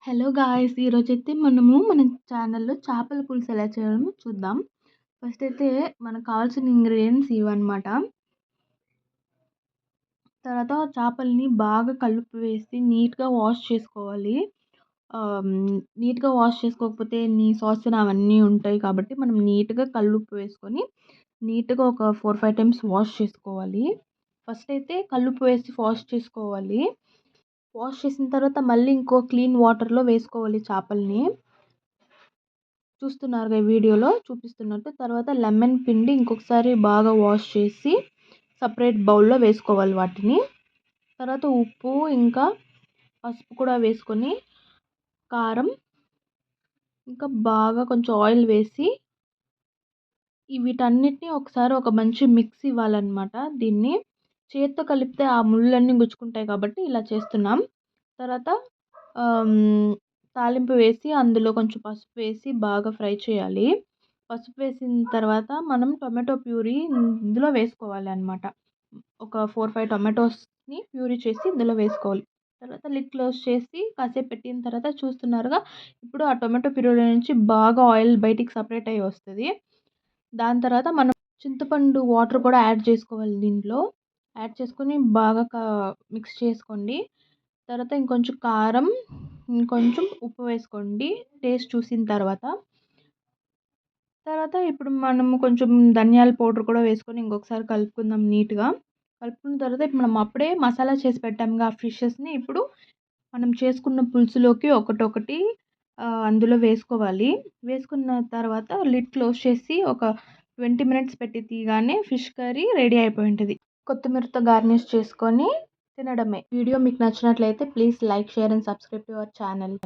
Hello guys! ఈరోజైతే మనము మన ఛానల్‌లో చేపల పులుసు ఎలా చేయాలో చూద్దాం. ఫస్ట్ అయితే మనకు కావాల్సిన ఇంగ్రీడియెంట్స్ ఇవన్నమాట. తర్వాత చేపల్ని బాగా కలుపు వేసి నీట్‌గా వాష్ చేసుకోవాలి. నీట్‌గా వాష్ చేసుకోకపోతే నీసు అవన్నీ ఉంటాయి కాబట్టి మనం నీట్‌గా కల్లుప్పు వేసుకొని నీట్‌గా ఒక 4, 5 టైమ్స్ వాష్ చేసుకోవాలి. ఫస్ట్ అయితే కల్లుప్పు వేసి వాష్ చేసుకోవాలి. వాష్ చేసిన తర్వాత మళ్ళీ ఇంకో క్లీన్ వాటర్‌లో వేసుకోవాలి చేపల్ని. చూస్తున్నారుగా ఈ వీడియోలో చూపిస్తున్నట్టు. తర్వాత లెమన్ పిండి ఇంకొకసారి బాగా వాష్ చేసి సెపరేట్ బౌల్‌లో వేసుకోవాలి వాటిని. తర్వాత ఉప్పు ఇంకా పసుపు కూడా వేసుకొని కారం ఇంకా బాగా కొంచెం ఆయిల్ వేసి వీటన్నిటిని ఒకసారి ఒక మంచి మిక్స్ ఇవ్వాలన్నమాట. దీన్ని చేత్తో కలిపితే ఆ ముళ్ళన్నీ గుచ్చుకుంటాయి కాబట్టి ఇలా చేస్తున్నాం. తర్వాత తాలింపు వేసి అందులో కొంచెం పసుపు వేసి బాగా ఫ్రై చేయాలి. పసుపు వేసిన తర్వాత మనం టొమాటో ప్యూరీ ఇందులో వేసుకోవాలి అన్నమాట. ఒక 4, 5 టొమాటోస్‌ని ప్యూరీ చేసి ఇందులో వేసుకోవాలి. తర్వాత లిడ్ క్లోజ్ చేసి కాసేపు పెట్టిన తర్వాత చూస్తున్నారుగా ఇప్పుడు ఆ టొమాటో ప్యూరీలో నుంచి బాగా ఆయిల్ బయటికి సెపరేట్ అయ్యి వస్తది. దాని తర్వాత మనం చింతపండు వాటర్ కూడా యాడ్ చేసుకోవాలి దీంట్లో. యాడ్ చేసుకొని బాగా మిక్స్ చేసుకోండి. తర్వాత ఇంకొంచెం కారం, ఇంకొంచెం ఉప్పు వేసుకోండి టేస్ట్ చూసిన తర్వాత. తర్వాత ఇప్పుడు మనము కొంచెం ధనియాల పౌడర్ కూడా వేసుకొని ఇంకొకసారి కలుపుకుందాం నీట్‌గా. కలుపుకున్న తర్వాత ఇప్పుడు మనం అప్పుడే మసాలా చేసి పెట్టాంగా ఆ ఫిషెస్‌ని ఇప్పుడు మనం చేసుకున్న పులుసులోకి ఒకటొకటి అందులో వేసుకోవాలి. వేసుకున్న తర్వాత లిడ్ క్లోజ్ చేసి ఒక 20 మినిట్స్ పెట్టి తీయగానే ఫిష్ కర్రీ రెడీ అయిపోయి ఉంటది. కొత్తిమీరతో గార్నిష్ చేసుకొని తినడమే. వీడియో మీకు నచ్చినట్లయితే please like, share and subscribe to our channel.